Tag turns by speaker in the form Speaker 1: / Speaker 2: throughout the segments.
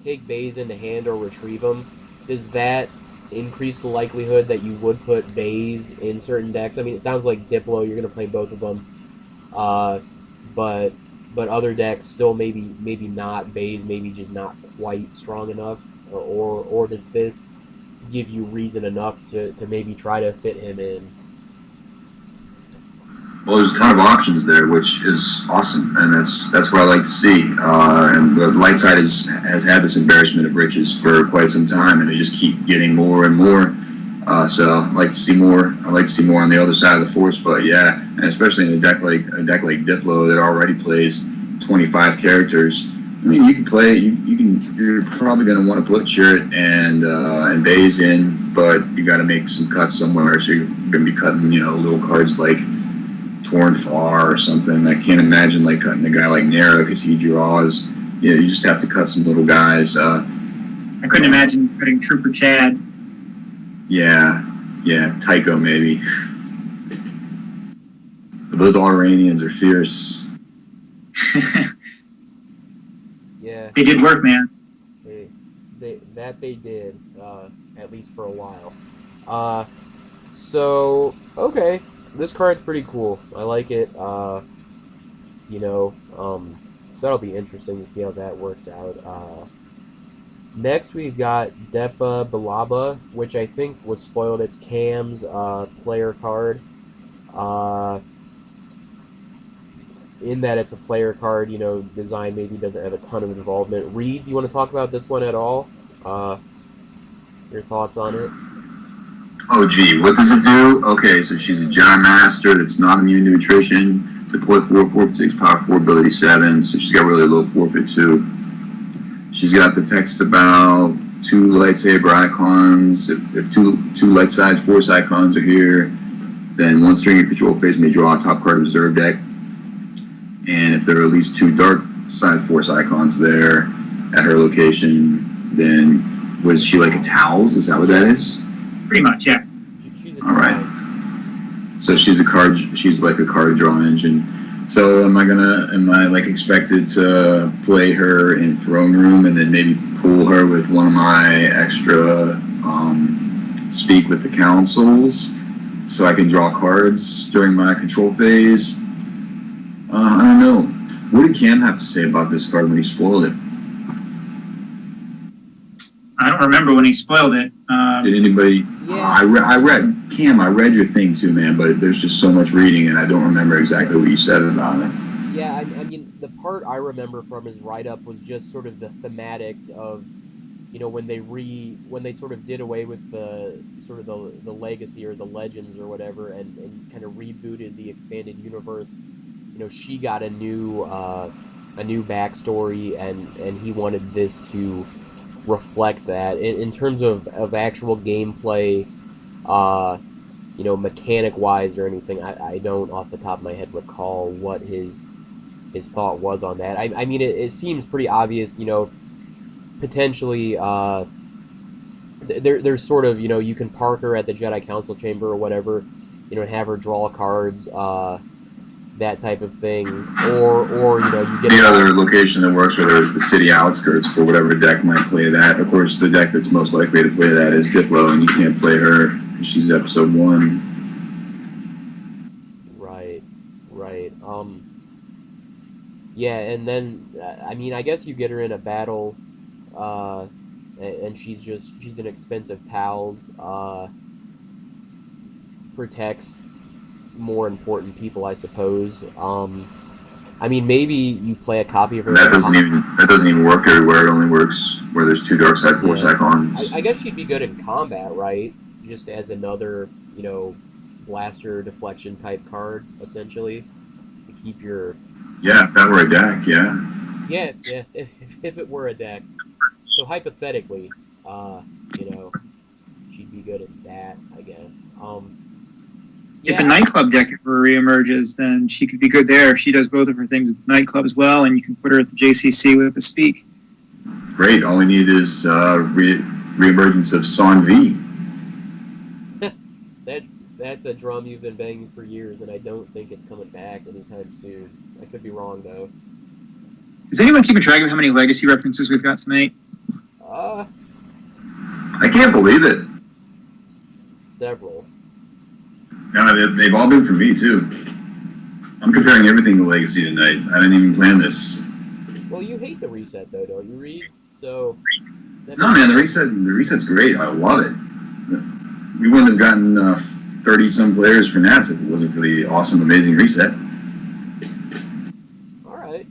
Speaker 1: take bays into hand or retrieve them, does that increase the likelihood that you would put bays in certain decks? I mean, it sounds like Diplo, you're going to play both of them, uh, but other decks still maybe not bays, maybe just not quite strong enough, or does this give you reason enough to maybe try to fit him in?
Speaker 2: Well, there's a ton of options there, which is awesome, and that's what I like to see. And the light side has had this embarrassment of riches for quite some time, and they just keep getting more and more. So I like to see more. I like to see more on the other side of the force. But yeah, and especially in a deck like Diplo that already plays 25 characters. I mean, you can play. You can. You're probably going to want to put Chirrut and Bays in, but you got to make some cuts somewhere. So you're going to be cutting, little cards like Torn Far or something. I can't imagine like cutting a guy like Nera because he draws. You just have to cut some little guys.
Speaker 3: I couldn't imagine cutting Trooper Chad.
Speaker 2: Yeah, Tycho maybe. Those Iranians are fierce.
Speaker 1: Yeah,
Speaker 3: they did work, man.
Speaker 1: They did, at least for a while. So okay, this card's pretty cool. I like it. So that'll be interesting to see how that works out. Next, we've got Depa Balaba, which I think was spoiled. It's Cam's player card. In that it's a player card, design maybe doesn't have a ton of involvement. Reed, do you want to talk about this one at all? Your thoughts on it?
Speaker 2: Oh, gee, what does it do? Okay, so she's a Giant Master that's not immune to attrition. Deploy 4, forfeit 6, power 4, ability 7, so she's got really low forfeit too. She's got the text about 2 lightsaber icons. If two light side force icons are here, then one string of control phase may draw a top card of reserve deck. And if there are at least 2 dark side force icons there at her location, then was she like a Towels? Is that what that is?
Speaker 3: Pretty much, yeah.
Speaker 1: She's
Speaker 2: all right. So she's like a card draw engine. So am I like expected to play her in Throne Room and then maybe pull her with one of my extra Speak with the Councils so I can draw cards during my control phase? I don't know. What did Cam have to say about this card when he spoiled it?
Speaker 3: I don't remember when he spoiled it.
Speaker 2: Did anybody?
Speaker 1: Yeah.
Speaker 2: I read Cam. I read your thing too, man. But there's just so much reading, and I don't remember exactly what you said about it.
Speaker 1: Yeah, I mean, the part I remember from his write-up was just sort of the thematics of, when they sort of did away with the sort of the legacy or the legends or whatever, and kind of rebooted the expanded universe. She got a new backstory, and he wanted this to reflect that in terms of actual gameplay, mechanic wise or anything. I don't off the top of my head recall what his thought was on that. I mean, it seems pretty obvious, potentially. There's sort of, you can park her at the Jedi Council chamber or whatever, have her draw cards, that type of thing, or you get
Speaker 2: the other location that works with her is the city outskirts for whatever deck might play that. Of course, the deck that's most likely to play that is Diplo, and you can't play her because she's episode 1.
Speaker 1: Right. Yeah, and then I mean, I guess you get her in a battle, and she's an expensive Towels, protects more important people, I suppose. I mean, maybe you play a copy of her.
Speaker 2: That doesn't even work everywhere. It only works where there's 2 dark side force icons.
Speaker 1: I guess she'd be good in combat, right? Just as another, blaster deflection type card, essentially, to keep your.
Speaker 2: Yeah, if that were a deck, yeah.
Speaker 1: Yeah. If it were a deck. So hypothetically, she'd be good at that, I guess.
Speaker 3: If a nightclub deck ever reemerges, then she could be good there. She does both of her things at the nightclub as well, and you can put her at the JCC with the Speak.
Speaker 2: Great. All we need is reemergence of Son V.
Speaker 1: That's a drum you've been banging for years, and I don't think it's coming back anytime soon. I could be wrong, though.
Speaker 3: Is anyone keeping track of how many legacy references we've got tonight?
Speaker 2: I can't believe it.
Speaker 1: Several.
Speaker 2: No, they've all been for me too. I'm comparing everything to Legacy tonight. I didn't even plan this.
Speaker 1: Well, you hate the reset though, don't you, Reed? So.
Speaker 2: No, man, the reset's great. I love it. We wouldn't have gotten 30 some players for Nats if it wasn't for the awesome, amazing reset.
Speaker 1: All right.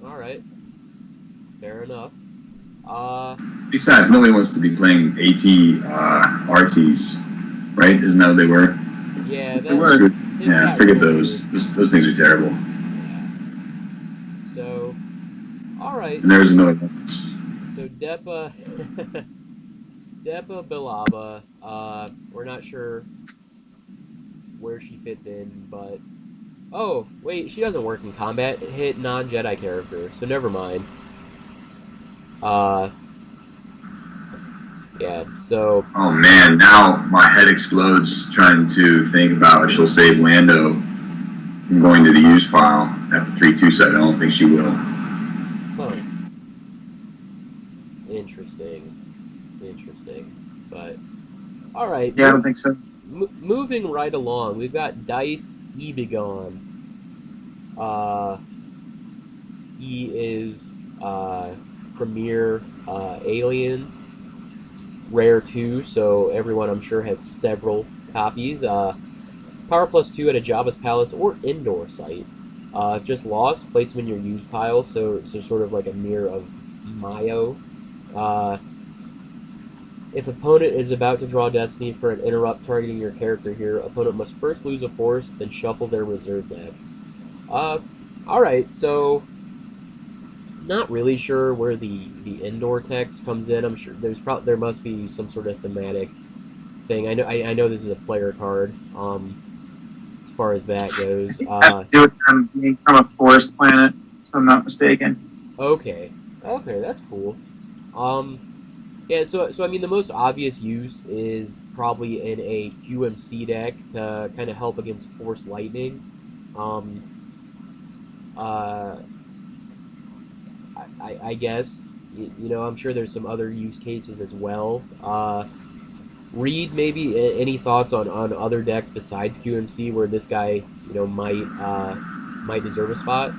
Speaker 1: All right. Fair enough.
Speaker 2: Besides, nobody wants to be playing AT RTs, right? Isn't that what they were?
Speaker 1: Yeah,
Speaker 3: They were.
Speaker 2: Yeah, forget those. Those things are terrible.
Speaker 1: Yeah. So, all right.
Speaker 2: And there's another one.
Speaker 1: So Depa, Depa Bilaba. We're not sure where she fits in, but oh wait, she doesn't work in combat. Hit non-Jedi character, so never mind. Yeah. So.
Speaker 2: Oh man, now my head explodes trying to think about if she'll save Lando from going to the use pile at the 3-2 side. I don't think she will.
Speaker 1: Huh. Interesting. But all right.
Speaker 3: Yeah, I don't think so.
Speaker 1: Moving right along, we've got Dice Ebigon. He is premier alien, rare 2, so everyone I'm sure has several copies. Power +2 at a Jabba's Palace or indoor site. If just lost, place him in your use pile, so sort of like a mirror of Mayo. If opponent is about to draw Destiny for an interrupt targeting your character here, opponent must first lose a force, then shuffle their reserve deck. Alright, so not really sure where the indoor text comes in. I'm sure there must be some sort of thematic thing. I know this is a player card, as far as that goes.
Speaker 3: It has to do with them being from a forest planet, if I'm not mistaken.
Speaker 1: Okay, that's cool. Yeah, so I mean, the most obvious use is probably in a QMC deck to kind of help against Force Lightning. I guess, you know, I'm sure there's some other use cases as well. Reed, maybe any thoughts on other decks besides QMC where this guy, you know, might deserve a spot?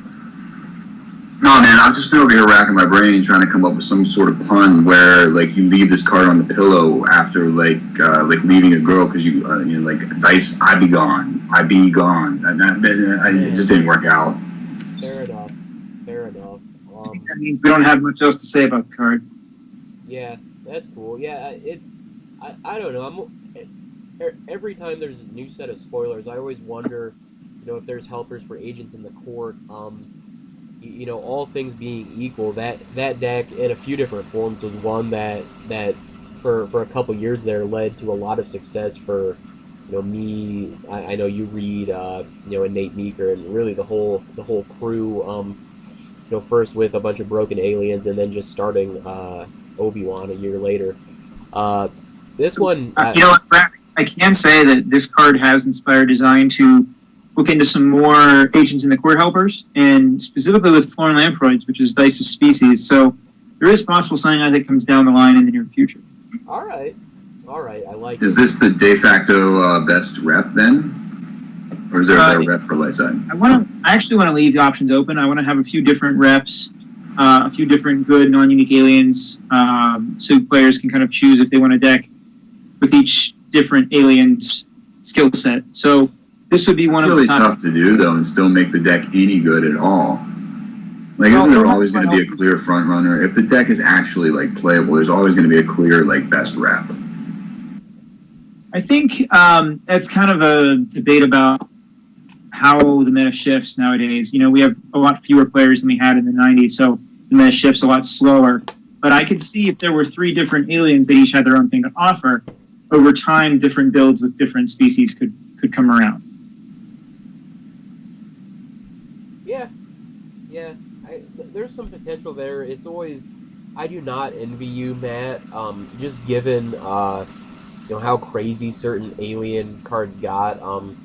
Speaker 2: No, man, I've just been over here racking my brain trying to come up with some sort of pun where, like, you leave this card on the pillow after, like leaving a girl because you know, like, Dice, I be gone. It just didn't work out.
Speaker 1: Fair enough.
Speaker 3: That means we don't have much else to say about the card.
Speaker 1: Yeah, that's cool. Yeah, I don't know. Every time there's a new set of spoilers, I always wonder, you know, if there's helpers for agents in the court. You know, all things being equal, that deck in a few different forms was one that for a couple years there led to a lot of success for, you know, me. I know you Reed, you know, and Nate Meeker, and really the whole crew. You know, first with a bunch of broken aliens, and then just starting Obi-Wan a year later. This one,
Speaker 3: you know, I can say that this card has inspired design to look into some more agents in the court helpers, and specifically with Florin Lamproids, which is Dice's species. So there is possible something I think comes down the line in the near future.
Speaker 1: All right, I like.
Speaker 2: Is this the de facto best rep then, or is there a better rep for light side?
Speaker 3: I actually want to leave the options open. I want to have a few different reps, a few different good non-unique aliens, so players can kind of choose if they want a deck with each different alien's skill set. So this would be one of the
Speaker 2: It's really tough to do though, and still make the deck any good at all. Like, isn't there always going to be a clear front runner? If the deck is actually like playable, there's always going to be a clear like best rep.
Speaker 3: I think that's kind of a debate about how the meta shifts nowadays. You know, we have a lot fewer players than we had in the 90s, so the meta shifts a lot slower. But I could see if there were 3 different aliens that each had their own thing to offer, over time, different builds with different species could come around.
Speaker 1: Yeah. There's some potential there. It's always, I do not envy you, Matt. Just given you know, how crazy certain alien cards got. You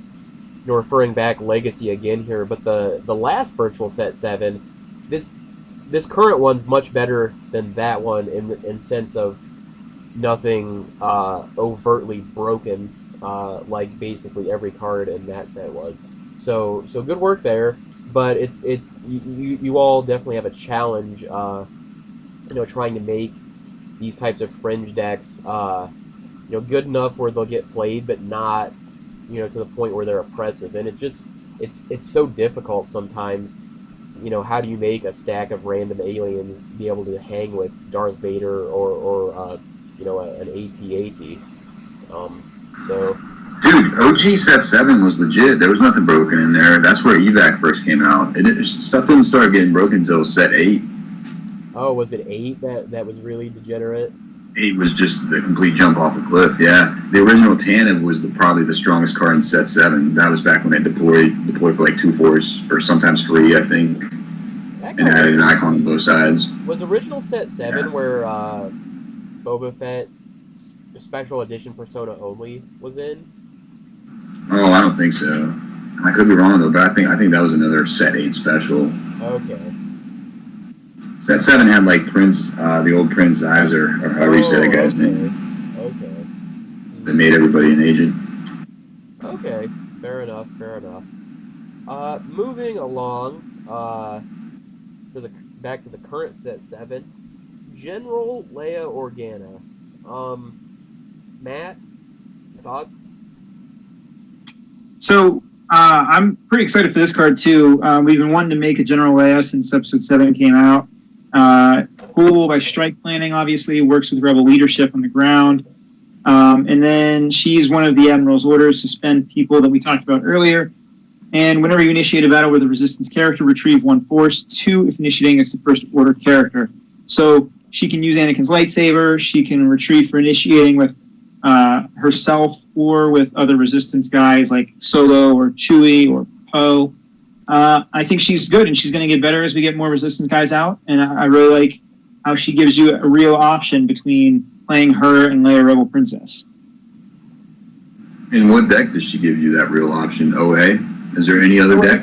Speaker 1: know, referring back Legacy again here, but the last Virtual Set 7, this this current one's much better than that one in sense of nothing overtly broken, like basically every card in that set was. So good work there. But it's you all definitely have a challenge, trying to make these types of fringe decks, good enough where they'll get played, but not, to the point where they're oppressive. And it's so difficult sometimes. How do you make a stack of random aliens be able to hang with Darth Vader or an AT-AT? So,
Speaker 2: Dude, OG set 7 was legit. There was nothing broken in there. That's where evac first came out. Stuff didn't start getting broken until set 8.
Speaker 1: oh, was it 8 that was really degenerate?
Speaker 2: 8 was just the complete jump off a cliff. Yeah, the original Tanib was probably the strongest card in set 7. That was back when they deployed for like 2/4 or sometimes 3, I think, and added an icon on both sides.
Speaker 1: Was original set 7 where Boba Fett special edition Persona only was in?
Speaker 2: Oh, I don't think so. I could be wrong though, but I think that was another set 8 special.
Speaker 1: Okay.
Speaker 2: Set 7 had like Prince, the old Prince Iser, or however you say that guy's name.
Speaker 1: Okay.
Speaker 2: That made everybody an agent.
Speaker 1: Okay, fair enough. Moving along, back to the current set 7, General Leia Organa. Matt, thoughts?
Speaker 3: So I'm pretty excited for this card too. We've been wanting to make a General Leia since Episode 7 came out. Cool by strike planning, obviously, works with rebel leadership on the ground. And then she's one of the Admiral's orders, suspend people that we talked about earlier. And whenever you initiate a battle with a resistance character, retrieve 1 force, 2 if initiating as the first order character. So she can use Anakin's lightsaber, she can retrieve for initiating with herself or with other resistance guys like Solo or Chewie or Poe. I think she's good, and she's going to get better as we get more resistance guys out. And I really like how she gives you a real option between playing her and Leia Rebel Princess.
Speaker 2: In what deck does she give you that real option? OA? Is there any other deck?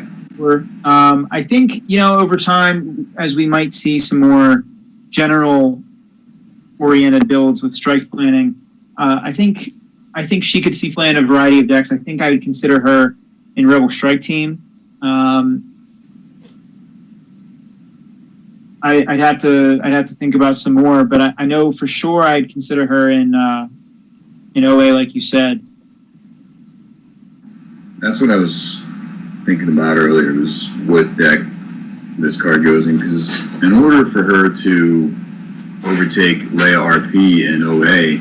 Speaker 3: I think, over time, as we might see some more general-oriented builds with strike planning, I think she could see play in a variety of decks. I think I would consider her in Rebel Strike Team. I'd have to think about some more, but I know for sure I'd consider her in OA, like you said.
Speaker 2: That's what I was thinking about earlier, was what deck this card goes in, because in order for her to overtake Leia RP in OA,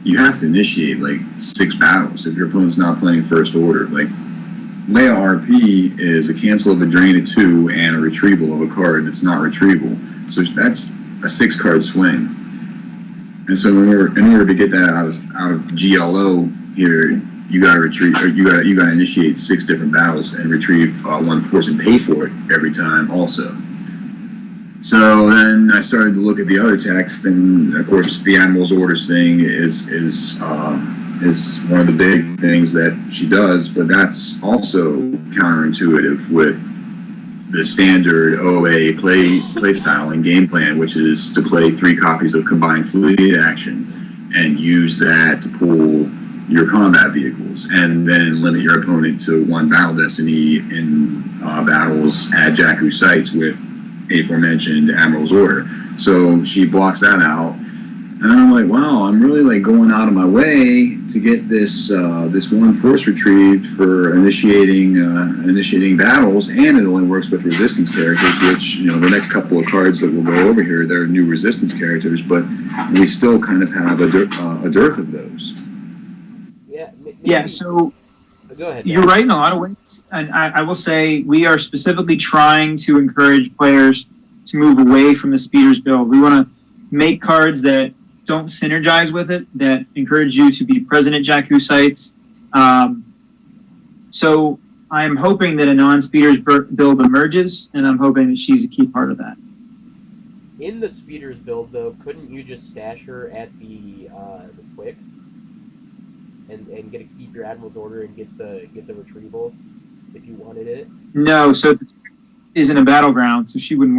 Speaker 2: you have to initiate like 6 battles if your opponent's not playing first order. Like, Leia RP is a cancel of a drain of 2 and a retrieval of a card that's not retrieval. So that's a 6-card swing. And so in order to get that out of GLO here, you got to retrieve, or you got to initiate 6 different battles and retrieve 1 force and pay for it every time also. So then I started to look at the other text, and of course the Admiral's Orders thing is one of the big things that she does, but that's also counterintuitive with the standard OA play style and game plan, which is to play 3 copies of Combined Fleet Action and use that to pull your combat vehicles, and then limit your opponent to 1 battle destiny in battles at Jakku sites with aforementioned Admiral's Order. So she blocks that out. And then I'm like, wow, I'm really like going out of my way to get this 1 force retrieved for initiating battles, and it only works with resistance characters, which, the next couple of cards that we'll go over here, they're new resistance characters, but we still kind of have a dearth of those.
Speaker 3: Yeah, so
Speaker 1: go ahead.
Speaker 3: You're right in a lot of ways, and I will say we are specifically trying to encourage players to move away from the speeders build. We want to make cards that don't synergize with it, that encourage you to be present at Jakku sites. So I'm hoping that a non-speeders build emerges, and I'm hoping that she's a key part of that.
Speaker 1: In the speeders build, though, couldn't you just stash her at the Twix and get to keep your Admiral's Order and get the retrieval if you wanted it?
Speaker 3: No, so the Twix isn't a battleground, so she wouldn't